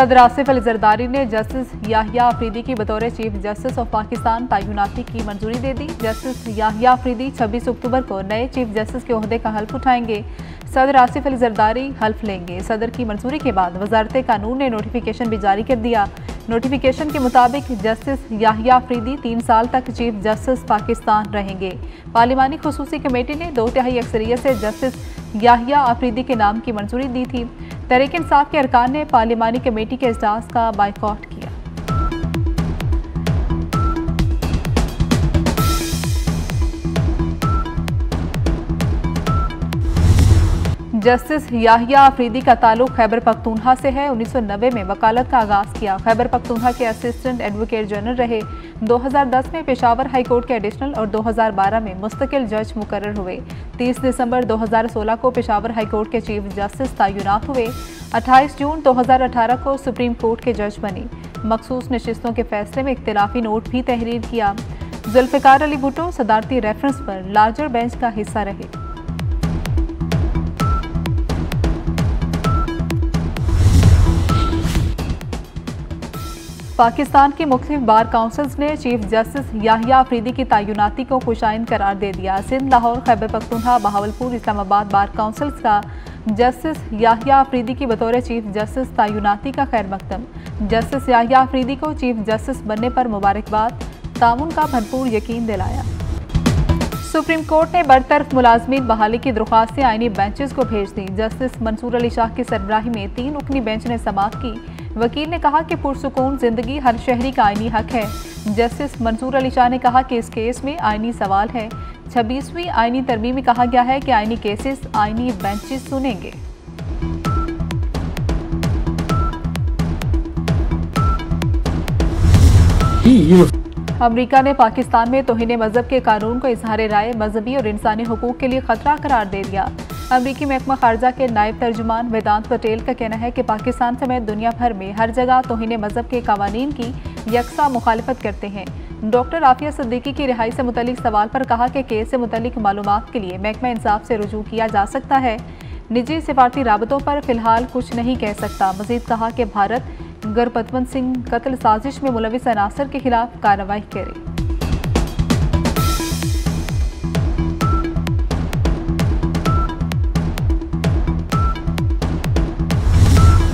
सदर आसिफ अली जरदारी ने जस्टिस याहिया अफरीदी की बतौर चीफ जस्टिस ऑफ पाकिस्तान तैनाती की मंजूरी दे दी। जस्टिस याहिया अफरीदी 26 अक्टूबर को नए चीफ जस्टिस के ओहदे का हल्फ उठाएंगे। सदर आसिफ अली जरदारी हल्फ लेंगे। सदर की मंजूरी के बाद वजारत कानून ने नोटिफिकेशन भी जारी कर दिया। नोटिफिकेशन के मुताबिक जस्टिस याहिया अफरीदी 3 साल तक चीफ जस्टिस पाकिस्तान रहेंगे। पार्लिमानी खुसूसी कमेटी ने 2/3 अक्सरियत से जस्टिस याहिया अफरीदी के नाम की मंजूरी दी थी। तहरीक इंसाफ के अरकान ने पार्लिमानी कमेटी के इजलास का बायकॉट किया। जस्टिस याहिया अफरीदी का ताल्लुक खैबर पख्तूनख्वा से है। 1990 में वकालत का आगाज किया। खैबर पख्तूनख्वा के असिस्टेंट एडवोकेट जनरल रहे। 2010 में पेशावर हाई कोर्ट के एडिशनल और 2012 में मुस्तकिल जज मुकर्रर हुए। 30 दिसंबर 2016 को पेशावर हाई कोर्ट के चीफ जस्टिस तैनात हुए। 28 जून 2018 को सुप्रीम कोर्ट के जज बने। मखसूस नशिस्तों के फैसले में इख्तिलाफी नोट भी तहरीर किया। जुल्फ़िकार अली भुट्टो सदारती रेफरेंस पर लार्जर बेंच का हिस्सा रहे। पाकिस्तान की मुख्तलिफ बार काउंसिल्स ने चीफ जस्टिस याहिया अफरीदी की तैनाती को खुशाइन करार दे दिया। सिंध, लाहौर, खैबर पख्तूनख्वा, बहावलपुर, इस्लामाबाद बार काउंसिल्स का जस्टिस याहिया अफरीदी की बतौर चीफ जस्टिस तैनाती का खैर मकदम। जस्टिस याहिया अफरीदी को चीफ जस्टिस बनने पर मुबारकबाद, ताउन का भरपूर यकीन दिलाया। सुप्रीम कोर्ट ने बरतरफ मुलाजमीन बहाली की दरख्वास्तें आईनी बेंचेस को भेज दी। जस्टिस मंसूर अली शाह की सरबराही में 3 रुकनी बेंच ने समाअत की। वकील ने कहा कि पुरसुकून जिंदगी हर शहरी का आईनी हक है। जस्टिस मंसूर अली शाह ने कहा कि इस केस में आईनी सवाल है। 26वीं आईनी तरमीम में कहा गया है कि आईनी केसेस आईनी बेंचेस सुनेंगे। अमेरिका ने पाकिस्तान में तौहीन मजहब के कानून को इजहार राय, मजहबी और इंसानी हुकूक के लिए खतरा करार दे दिया। अमरीकी महकमा खारजा के नायब तर्जुमान वेदांत पटेल का कहना है कि पाकिस्तान समेत दुनिया भर में हर जगह तौहीन मजहब के कानून की यकसा मुखालिफत करते हैं। डॉक्टर आफिया सिद्दीकी की रिहाई से मुतल्लिक सवाल पर कहा कि केस से मुतल्लिक मालूमात के लिए महकमा इंसाफ से रुजू किया जा सकता है। निजी सिफारती राबतों पर फिलहाल कुछ नहीं कह सकता। मजीद कहा कि भारत गुरपतवंत सिंह कत्ल साजिश में मुलविस अनासर के खिलाफ कार्रवाई करे।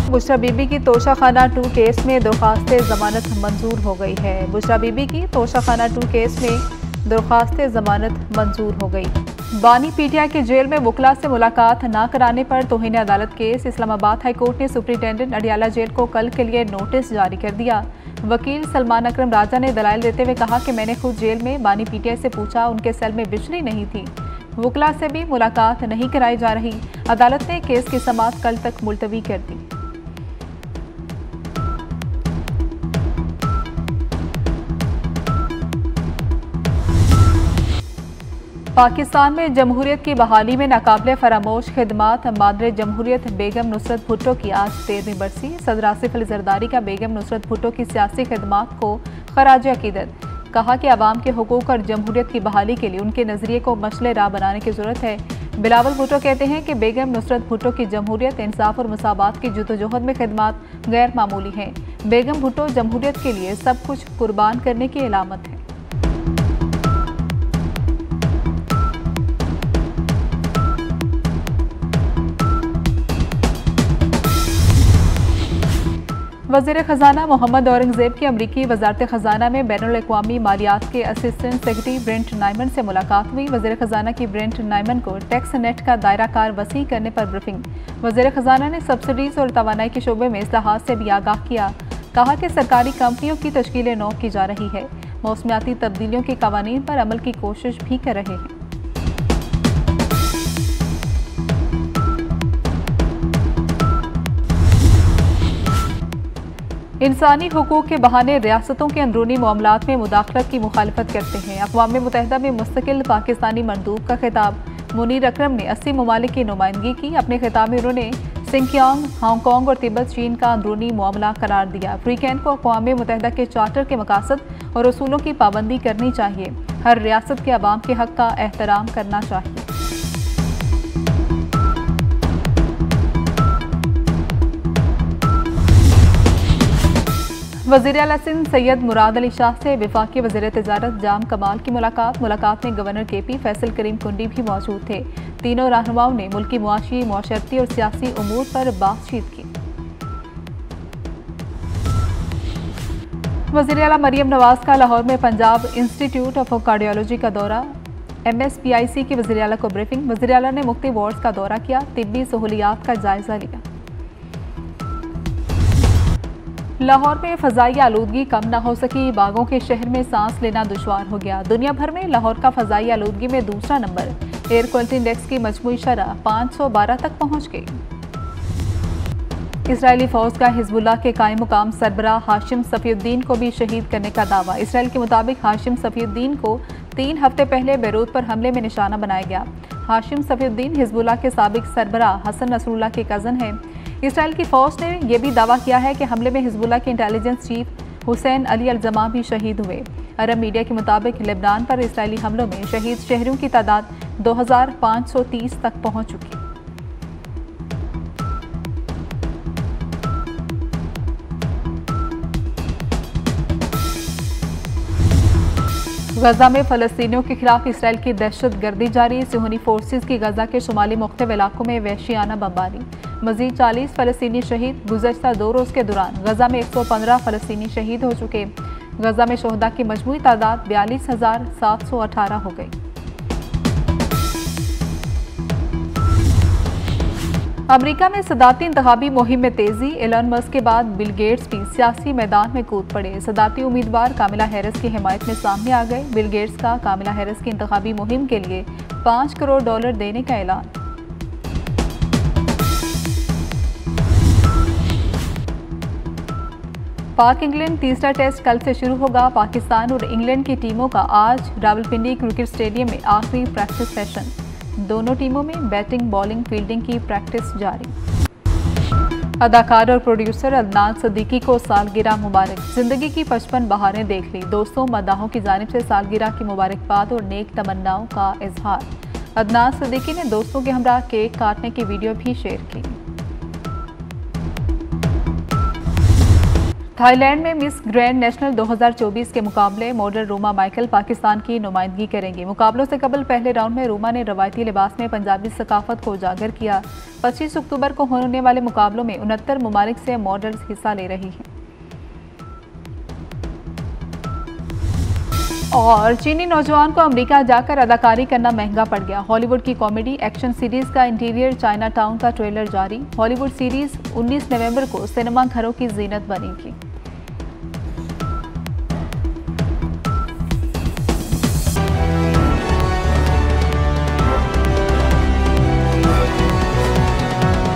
बुशरा बीबी की तोशाखाना 2 केस में दरख्वास्त जमानत मंजूर हो गई है। बुशरा बीबी की तोशाखाना 2 केस में दरख्वास्त जमानत मंजूर हो गई। बानी पीटीआई के जेल में वकला से मुलाकात न कराने पर तौहीन अदालत केस। इस्लामाबाद हाई कोर्ट ने सुप्रिंटेंडेंट अडियाला जेल को कल के लिए नोटिस जारी कर दिया। वकील सलमान अकरम राजा ने दलाइल देते हुए कहा कि मैंने खुद जेल में बानी पीटीआई से पूछा, उनके सेल में बिजली नहीं थी। वकला से भी मुलाकात नहीं कराई जा रही। अदालत ने केस की समाअत कल तक मुलतवी कर दी। पाकिस्तान में जमहूरियत की बहाली में नाकाबिले फरामोश खिदमात मादरे जमहूरियत बेगम नुसरत भुट्टो की आज 13वीं बरसी। सदर आसिफ अली जरदारी का बेगम नुसरत भुट्टो की सियासी खिदमात को खराज अकीदत। कहा कि अवाम के हुकूक और जमहूरियत की बहाली के लिए उनके नजरिए को मशले राह बनाने की जरूरत है। बिलावल भुट्टो कहते हैं कि बेगम नुसरत भुट्टो की जमहूरियत, इंसाफ और मसावात की जद्दोजहद में खिदमात गैर मामूली हैं। बेगम भुट्टो जमहूरियत के लिए सब कुछ कुर्बान करने की अलामत है। वज़ीर ख़ज़ाना मोहम्मद औरंगज़ेब की अमरीकी वज़ारत ख़ज़ाना में बैनुल-अक़वामी मालियात के असिस्टेंट सेक्रेटरी ब्रेंट नाइमन से मुलाकात हुई। वज़ीर ख़ज़ाना की ब्रेंट नाइमन को टैक्स नेट का दायरा कार वसी करने पर ब्रीफिंग। वज़ीर ख़ज़ाना ने सब्सिडीज़ और तवानाई के शोबे में इस्लाहात से भी आगाह किया। कहा कि सरकारी कंपनियों की तश्कील नौ की जा रही है। मौसमियाती तब्दीलियों के कवानीन पर अमल की कोशिश भी कर रहे हैं। इंसानी हुकूक के बहाने रियासतों के अंदरूनी मामलात में मुदाखलत की मुखालिफत करते हैं। अक़वाम मुत्तहिदा में मुस्तकिल पाकिस्तानी मंदूब का खिताब। मुनीर अकरम ने 80 ममालिक की नुमाइंदगी की। अपने खिताब में उन्होंने सिंकियांग, हांगकांग और तिब्बत चीन का अंदरूनी मामला करार दिया। अफ्रीकैन को अक़वाम मुत्तहिदा के चार्टर के मकासद और उसूलों की पाबंदी करनी चाहिए। हर रियासत के अवाम के हक का एहतराम करना चाहिए। वज़ीर आला सिंध सैयद मुराद अली शाह से वफाकी वज़ीर तिजारत जाम कमाल की मुलाकात में गवर्नर KP फैसल करीम कुंडी भी मौजूद थे। तीनों रहनुमाओं ने मुल्की मुआशी, मौशरती और सियासी उमूर पर बातचीत की। वज़ीर आला मरियम नवाज का लाहौर में पंजाब इंस्टीट्यूट ऑफ कार्डियोलॉजी का दौरा। MSPIC की वज़ीर आला को ब्रीफिंग। वज़ीर आला ने मुख्तलिफ वार्ड्स का दौरा किया, तिब्बी सहूलियात का जायजा लिया। लाहौर में फ़ज़ाई आलूदगी कम न हो सकी, बागों के शहर में सांस लेना दुश्वार हो गया। दुनिया भर में लाहौर का फ़ज़ाई आलूदगी में दूसरा नंबर। एयर क्वालिटी इंडेक्स की मजमूई शरह 512 तक पहुँच गई। इसराइली फ़ौज का हिज़्बुल्लाह के कायम मुकाम सरबराह हाशिम सफ़ीउद्दीन को भी शहीद करने का दावा। इसराइल के मुताबिक हाशिम सफ़ीउद्दीन को 3 हफ्ते पहले बैरूत पर हमले में निशाना बनाया गया। हाशिम सफ़ीउद्दीन हिज़्बुल्लाह के साबिक सरबराह हसन नसरुल्लाह के कज़न हैं। इसराइल की फ़ौज ने यह भी दावा किया है कि हमले में हिज़्बुल्लाह के इंटेलिजेंस चीफ हुसैन अली अल-जमा भी शहीद हुए। अरब मीडिया के मुताबिक लेबनान पर इसराइली हमलों में शहीद शहरियों की तादाद 2530 तक पहुँच चुकी। गजा में फ़लस्तीनियों के खिलाफ इसराइल की दहशत गर्दी जारी। सिहोनी फोर्सेस की गजा के शुमाली मुख्तलिफ इलाकों में वहशियाना बमबारी। मजीद 40 फ़लस्तीनी शहीद। गुज़श्ता 2 रोज़ के दौरान गजा में 115 फ़लस्तीनी शहीद हो चुके। गजा में शोहदा की मजमूई तादाद 42,718 हो गई। अमेरिका में सदारती इंतखाबी मुहिम में तेजी। एलन मस्क के बाद बिल गेट्स भी सियासी मैदान में कूद पड़े। सदारती उम्मीदवार कामिला हैरिस की हिमायत में सामने आ गए। बिल गेट्स का कामिला हैरिस की इंतखाबी मुहिम के लिए $5 करोड़ देने का ऐलान। पाक इंग्लैंड तीसरा टेस्ट कल से शुरू होगा। पाकिस्तान और इंग्लैंड की टीमों का आज रावलपिंडी क्रिकेट स्टेडियम में आखिरी प्रैक्टिस सेशन। दोनों टीमों में बैटिंग, बॉलिंग, फील्डिंग की प्रैक्टिस जारी। अदाकार और प्रोड्यूसर अदनान सिद्दीकी को सालगिरह मुबारक। जिंदगी की 55 बहारें देख ली। दोस्तों, मदाहों की जानिब से सालगिरह की मुबारकबाद और नेक तमन्नाओं का इजहार। अदनान सिद्दीकी ने दोस्तों के हमरा केक काटने की वीडियो भी शेयर की। थाईलैंड में मिस ग्रैंड नेशनल 2024 के मुकाबले मॉडल रूमा माइकल पाकिस्तान की नुमाइंदगी करेंगी। मुकाबलों से कबल पहले राउंड में रूमा ने रवायती लिबास में पंजाबी सकाफत को उजागर किया। 25 अक्टूबर को होने वाले मुकाबलों में 69 ममालिक से मॉडल्स हिस्सा ले रही हैं। और चीनी नौजवान को अमेरिका जाकर अदाकारी करना महंगा पड़ गया। हॉलीवुड की कॉमेडी एक्शन सीरीज का इंटीरियर चाइना टाउन का ट्रेलर जारी। हॉलीवुड सीरीज 19 नवंबर को सिनेमा घरों की जीनत बनेगी।